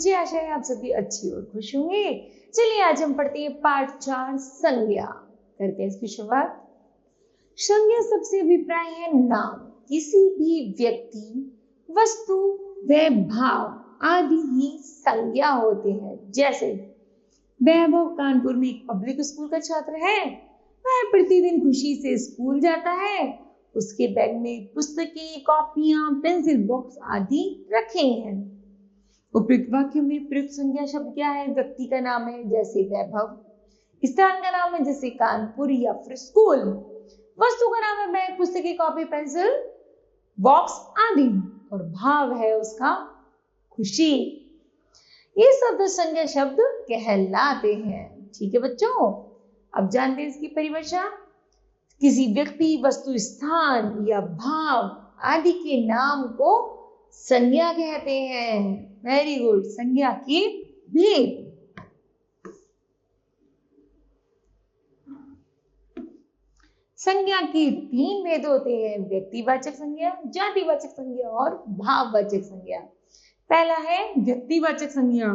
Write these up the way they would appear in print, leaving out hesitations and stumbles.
मुझे आशा है आप सभी अच्छी और खुश होंगे। चलिए आज हम पढ़ते हैं पाठ 4 संज्ञा। करते हैं इसकी शुरुआत। संज्ञा शब्द से अभिप्राय है नाम, किसी भी व्यक्ति, वस्तु व भाव आदि ही संज्ञा होते हैं। जैसे वैभव कानपुर में एक पब्लिक स्कूल का छात्र है। वह प्रतिदिन खुशी से स्कूल जाता है। उसके बैग में पुस्तकें, कॉपियां, पेंसिल बॉक्स आदि रखे हैं। उपयुक्त वाक्य में प्रयुक्त संज्ञा शब्द क्या है? व्यक्ति का नाम है जैसे वैभव, स्थान का नाम है जैसे कानपुर या फिर स्कूल, वस्तु का नाम है बैग, पुस्तकें, कॉपी, पेंसिल बॉक्स आदि, और भाव है उसका खुशी। ये शब्द संज्ञा शब्द कहलाते हैं। ठीक है बच्चों, अब जानते हैं इसकी परिभाषा। किसी व्यक्ति, वस्तु, स्थान या भाव आदि के नाम को संज्ञा कहते हैं। वेरी गुड, संज्ञा की भेद। संज्ञा के 3 भेद होते हैं: व्यक्तिवाचक संज्ञा, जातिवाचक संज्ञा और भाववाचक संज्ञा। पहला है व्यक्तिवाचक संज्ञा।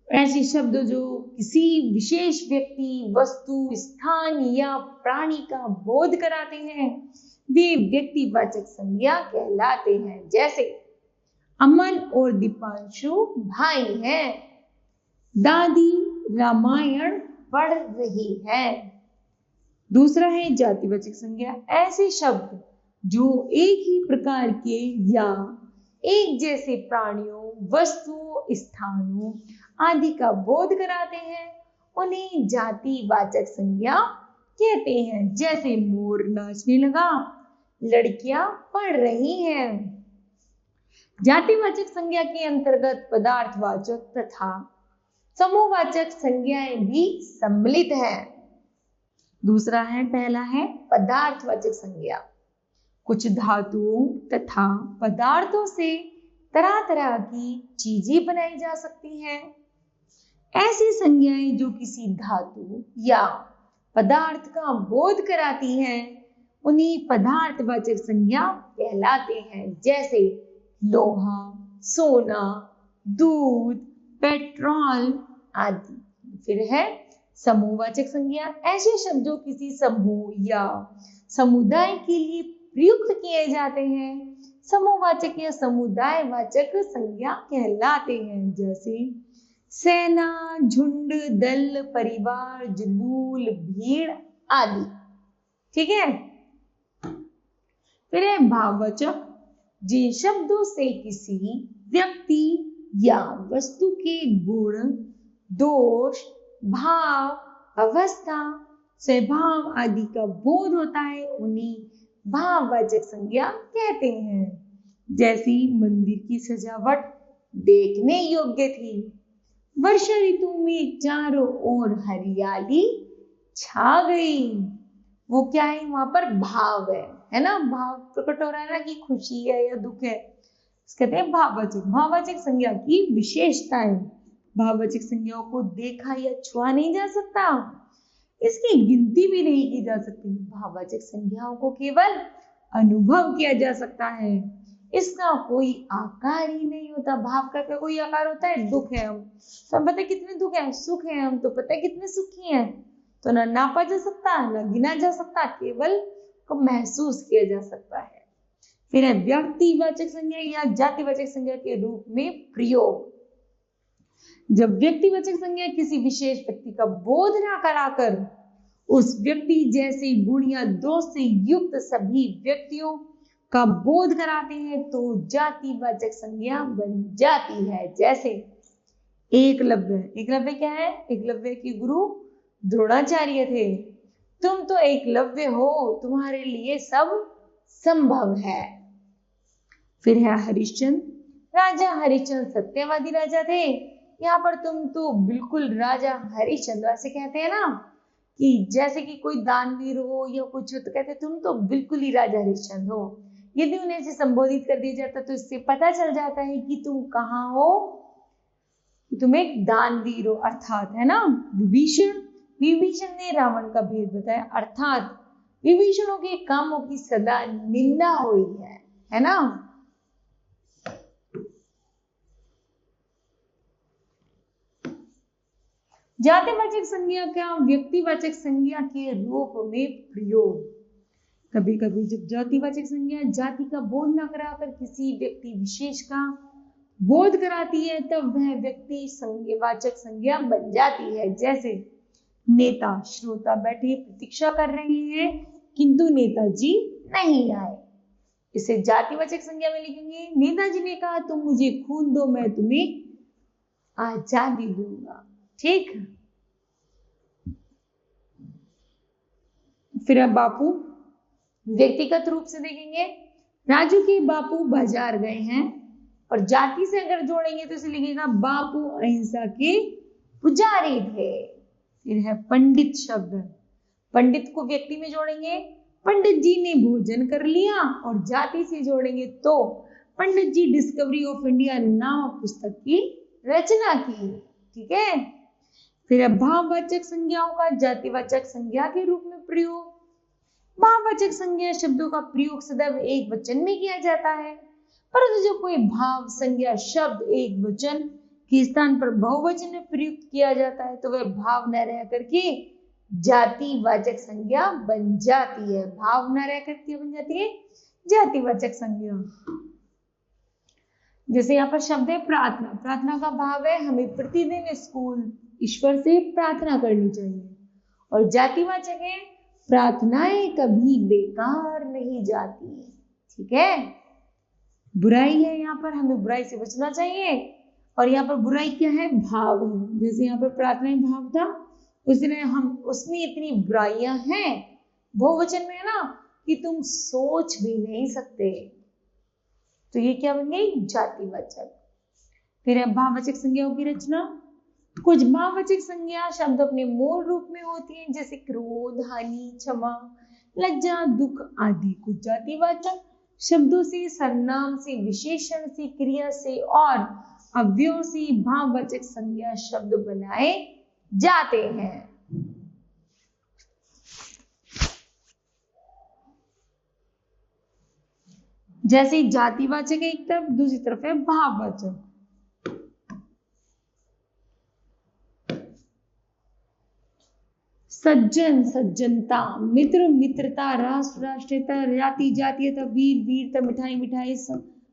ऐसे शब्द जो किसी विशेष व्यक्ति, वस्तु, स्थान या प्राणी का बोध कराते हैं वे व्यक्तिवाचक संज्ञा कहलाते हैं। जैसे अमन और दीपांशु भाई हैं। दादी रामायण पढ़ रही है। दूसरा है जातिवाचक संज्ञा। ऐसे शब्द जो एक ही प्रकार के या एक जैसे प्राणियों, वस्तुओं, स्थानों आदि का बोध कराते हैं उन्हें जातिवाचक संज्ञा कहते हैं। जैसे मोर नाचने लगा, लड़कियां पढ़ रही हैं। जातिवाचक संज्ञा के अंतर्गत पदार्थवाचक तथा समूहवाचक संज्ञाएं भी सम्मिलित हैं। दूसरा है, पहला है पदार्थवाचक संज्ञा। कुछ धातुओं तथा पदार्थों से तरह तरह की चीजें बनाई जा सकती हैं। ऐसी संज्ञाएं जो किसी धातु या पदार्थ का बोध कराती हैं उन्हें पदार्थवाचक संज्ञा कहलाते हैं। जैसे लोहा, सोना, दूध, पेट्रोल आदि। फिर है समूहवाचक संज्ञा। ऐसे शब्द जो किसी समूह या समुदाय के लिए प्रयुक्त किए जाते हैं समूहवाचक या समुदायवाचक संज्ञा कहलाते हैं। जैसे सेना, झुंड, दल, परिवार, जुलूल, भीड़ आदि। ठीक है। फिर है भाववाचक। जिन शब्दों से किसी व्यक्ति या वस्तु के गुण, दोष, भाव, अवस्था, स्वभाव आदि का बोध होता है उन्हें भाववाचक संज्ञा कहते हैं। जैसी मंदिर की सजावट देखने योग्य थी। वर्षा ऋतु में चारों ओर हरियाली छा गई। वो क्या है? वहां पर भाव है ना? भाव प्रकट हो रहा है ना कि खुशी है या दुख है। कहते हैं भाववाचक। भाववाचक संज्ञा की विशेषताएं। भाववाचक संज्ञाओं को देखा या छुआ नहीं जा सकता, इसकी गिनती भी नहीं की जा सकती। भाववाचक संज्ञाओं को केवल अनुभव किया जा सकता है। इसका कोई आकार ही नहीं होता। भाव का कोई आकार होता है? दुख है हम तो हम पता है कितने दुख है, सुख है हम तो पता है कितने सुखी हैं। तो ना नापा जा सकता, ना गिना जा सकता, केवल को महसूस किया जा सकता है। फिर है व्यक्तिवाचक संज्ञा या जातिवाचक संज्ञा के रूप में प्रयोग। जब व्यक्तिवाचक संज्ञा किसी विशेष व्यक्ति का बोध ना कराकर उस व्यक्ति जैसे गुण या दोष से युक्त सभी व्यक्तियों का बोध कराते हैं तो जातिवाचक संज्ञा बन जाती है। जैसे एकलव्य। एकलव्य क्या है? एकलव्य के गुरु द्रोणाचार्य थे। तुम तो एकलव्य हो, तुम्हारे लिए सब संभव है। फिर है हरिश्चंद्र। राजा हरिश्चंद्र सत्यवादी राजा थे। यहाँ पर तुम तो बिल्कुल राजा हरिश्चंद्र, ऐसे कहते हैं ना कि जैसे कि कोई दानवीर हो या कुछ हो तो कहते तुम तो बिल्कुल ही राजा हरिश्चंद्र हो। यदि उन्हें ऐसे संबोधित कर दिया जाता तो इससे पता चल जाता है कि तुम कहाँ हो, तुम एक दानवीर हो। अर्थात है ना विभीषण ने रावण का भेद बताया, अर्थात विभीषणों के कामों की सदा निंदा हुई है ना। जातिवाचक संज्ञा का व्यक्तिवाचक संज्ञा के रूप में प्रयोग। कभी कभी जब जातिवाचक संज्ञा जाति का बोध न कराकर किसी व्यक्ति विशेष का बोध कराती है तब वह व्यक्ति संज्ञावाचक संज्ञा बन जाती है। जैसे नेता, श्रोता बैठे प्रतीक्षा कर रहे हैं किंतु नेताजी नहीं आए। इसे जातिवाचक संज्ञा में लिखेंगे, नेताजी ने कहा तुम मुझे खून दो मैं तुम्हें आजादी दूंगा। ठीक। फिर अब बापू व्यक्तिगत रूप से देखेंगे, राजू के बापू बाजार गए हैं, और जाति से अगर जोड़ेंगे तो इसे लिखेगा बापू अहिंसा के पुजारी थे। फिर है पंडित शब्द, पंडित को व्यक्ति में जोड़ेंगे, पंडित जी ने भोजन कर लिया, और जाति से जोड़ेंगे तो पंडित जी डिस्कवरी ऑफ इंडिया नामक पुस्तक की रचना की। ठीक है। फिर है भाववाचक संज्ञाओं का जातिवाचक संज्ञा के रूप में प्रयोग। भाववाचक संज्ञा शब्दों का प्रयोग सदैव एक वचन में किया जाता है, परंतु जब कोई भाव संज्ञा शब्द एक वचन के स्थान पर बहुवचन में प्रयुक्त किया जाता है तो वह भाव न रह करके जातिवाचक संज्ञा बन जाती है। भाव न रह करके बन जाती है जातिवाचक संज्ञा। जैसे यहाँ पर शब्द है प्रार्थना। प्रार्थना का भाव है हमें प्रतिदिन स्कूल ईश्वर से प्रार्थना करनी चाहिए, और जातिवाचक है प्रार्थनाएं कभी बेकार नहीं जाती। ठीक है। बुराई है, यहाँ पर हमें बुराई से बचना चाहिए, और यहाँ पर बुराई क्या है, भाव है। जैसे यहाँ पर प्रार्थनाएं भाव था, उसमें इतनी बुराइयां हैं, बहुवचन में है ना, कि तुम सोच भी नहीं सकते। तो ये क्या बन गई, जातिवाचक। फिर है भाववाचक संज्ञाओं की रचना। कुछ भाववाचक संज्ञा शब्द अपने मूल रूप में होती हैं, जैसे क्रोध, हानि, क्षमा, लज्जा, दुख आदि। कुछ जातिवाचक शब्दों से, सर्वनाम से, विशेषण से, क्रिया से और अव्ययों से भाववाचक संज्ञा शब्द बनाए जाते हैं। जैसे जातिवाचक है एक तरफ, दूसरी तरफ है भाववाचक। सज्जन सज्जनता, मित्र मित्रता, राष्ट्र राष्ट्रीयता, जाति जातीयता, वीर वीरता, मिठाई मिठाई,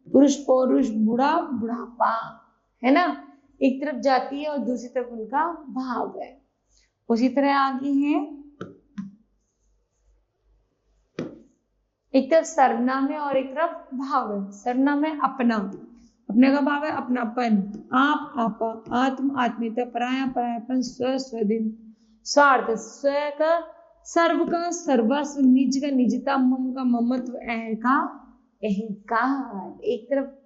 पुरुष पौरुष, बूढ़ा बुढ़ापा, है ना। एक तरफ जाति है और दूसरी तरफ उनका भाव है। उसी तरह आगे है, एक तरफ सर्वनाम है और एक तरफ भाव है। सर्वनाम है अपना, अपने का भाव है अपनापन, आप आपा, आत्म आत्मीयता, पराया परायापन, स्व स्वदिन, स्वार्थ स्व का, सर्व का सर्वस्व, निज का निजता, मम का ममत्व, अह का अहंकार। एक तरफ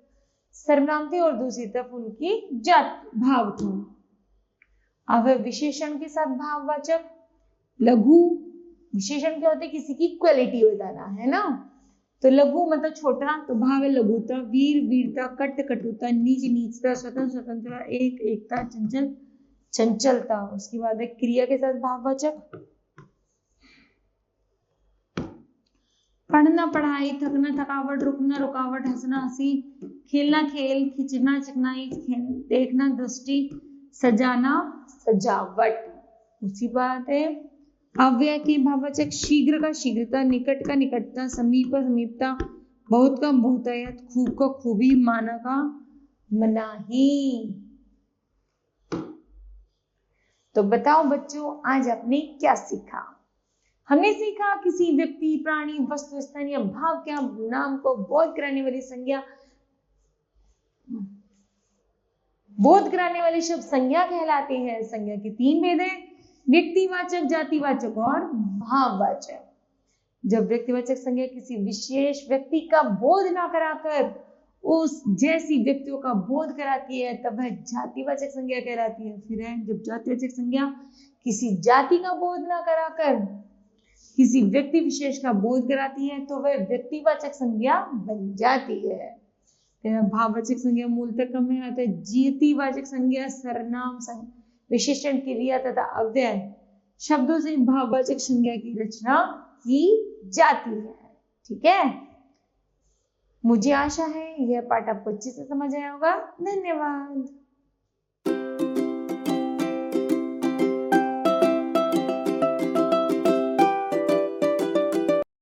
सर्वनाम थे और दूसरी तरफ उनकी जात भाव था। अब विशेषण के साथ भाववाचक। लघु विशेषण क्या होते, किसी की क्वालिटी बताना, है ना। तो लघु मतलब छोटा, तो भाव है लघुता, वीर वीरता, कट कटुता, नीच नीचता, स्वतंत्र स्वतंत्रता, एक एकता, चंचल चंचलता। उसके बाद है क्रिया के साथ भाववाचक। पढ़ना पढ़ाई, थकना थकावट, रुकना रुकावट, हंसना हंसी, खेलना खेल, खिंचना चिकनाई, देखना दृष्टि, सजाना सजावट। उसी बात है अव्यय के भाववाचक। शीघ्र का शीघ्रता, निकट का निकटता, समीप का समीपता, बहुत का बहुतायत, खूब का खूबी, माना का मनाही। तो बताओ बच्चों, आज आपने क्या सीखा। हमने सीखा किसी व्यक्ति, प्राणी, वस्तु, स्थान या भाव के नाम को बोध कराने वाली संज्ञा, बोध कराने वाले शब्द संज्ञा कहलाते हैं। संज्ञा के तीन भेद हैं, व्यक्तिवाचक, जातिवाचक और भाववाचक। जब व्यक्तिवाचक संज्ञा किसी विशेष व्यक्ति का बोध ना कराकर उस जैसी व्यक्तियों का बोध कराती है तब वह जातिवाचक संज्ञा कहलाती है। फिर है जब जातिवाचक संज्ञा किसी जाति का बोध ना कराकर किसी व्यक्ति विशेष का बोध कराती है तो वह व्यक्तिवाचक संज्ञा बन जाती है। फिर भाववाचक संज्ञा मूलतः कम में आता है। जातिवाचक संज्ञा सर्वनाम, विशेषण, क्रिया तथा अव्यय शब्दों से भाववाचक संज्ञा की रचना की जाती है। ठीक है, मुझे आशा है यह पाठ आपको अच्छे से समझ आया होगा। धन्यवाद।